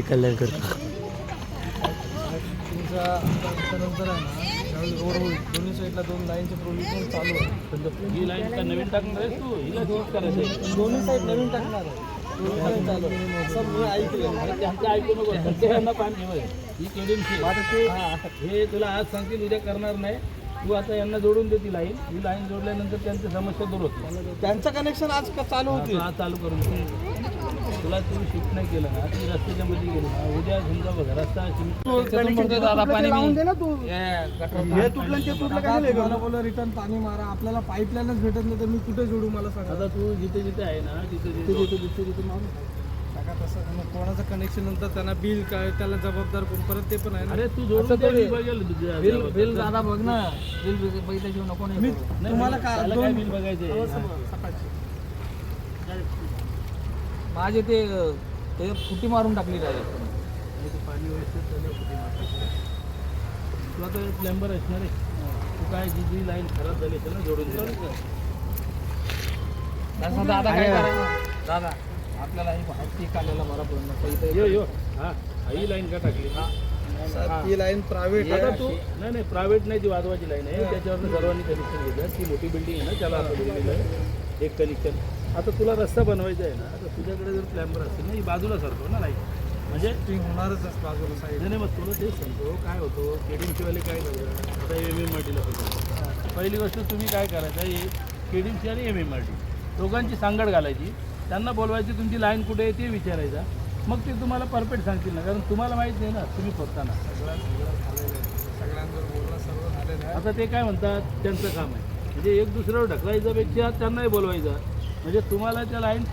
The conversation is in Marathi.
कल्याण करतो नंतर आहे ना त्यावेळी रोड होईल दोन्ही साईडला 2 लाईनचे प्रोव्हिजन चालू आहे. ही लाईन का नवीन टाकणार आहेस तू? हिला चूज करायचं आहे. दोन्ही साईड नवीन टाकणार आहे. दोन्ही साईड चालू आहे. असं मी ऐकलं. त्यांचं ऐकू नको. त्यांना पाणी हवंय. ही केडीएमसी हे तुला आज सांगतील उद्या करणार नाही. तू आता यांना जोडून दे ती लाईन. ही लाईन जोडल्यानंतर त्यांची समस्या दूर होते. त्यांचं कनेक्शन आज चालू होते. आज चालू करून दे. तुला तुम्ही शिफ्ट नाही केलं ना ती रस्त्याच्या मध्ये गेली ना उद्या समजा बघा रस्ता लावून दे ना तू. हे तुटलं ते तुटलं काय नाही. मला बोला रिटर्न पाणी मारा. आपल्याला पाईपलाईनच भेटत नाही तर मी कुठे जोडू मला सांगा. आता तू जिथे जिथे आहे ना तिथे तिथे मारू टाका तसं. मग कोणाचं कनेक्शन नंतर त्यांना बिल काय त्याला जबाबदार कोण परत ते पण आहे ना. अरे तू जोडून दे बघेल बिल दादा बघ ना बिल बघितल्याशिवाय नको नाही. तुम्हाला काय बिल बघायचं माझे ते फुटी मारून टाकली डायरेक्ट. पाणी व्यवस्थित तू आता प्लंबर असणार आहे. तू काय जी जी लाईन खराब झाली असेल ना जोडून दे. दादा काय करायचं दादा आपल्याला ही पीक आलेला बरा पडून यो हा ही लाईन का टाकली ही लाईन प्रायव्हेट आता तू नाही प्रायव्हेट नाही ती वाजवाची लाईन आहे. त्याच्यावर सर्वांनी कनेक्शन घेतलं. ती मोठी बिल्डिंग आहे ना त्याला आता दिलेलं आहे एक कनेक्शन. आता तुला रस्ता बनवायचा आहे ना तर तुझ्याकडे जर प्लॅम्बर असेल ना ही बाजूला सरतो ना लाईन म्हणजे होणारच बाजूला साईड. नाही मग तुला तेच सांगतो काय होतो केडीएमसीवाले काय करतात आता MMRTला पाहिजे. पहिली गोष्ट तुम्ही काय करायचं हे केडीएमसी आणि MMRT दोघांची सांगड घालायची. त्यांना बोलवायची तुमची लाईन कुठे आहे ते विचारायचा. मग ते तुम्हाला परफेक्ट सांगतील ना कारण तुम्हाला माहीत नाही ना तुम्ही फसताना. सगळ्यांवर बोलणं सर्व झालेलं आहे. आता ते काय म्हणतात त्यांचं काम आहे म्हणजे एक दुसऱ्यावर ढकलायच्यापेक्षा त्यांनाही बोलवायचं म्हणजे तुम्हाला त्या लाईन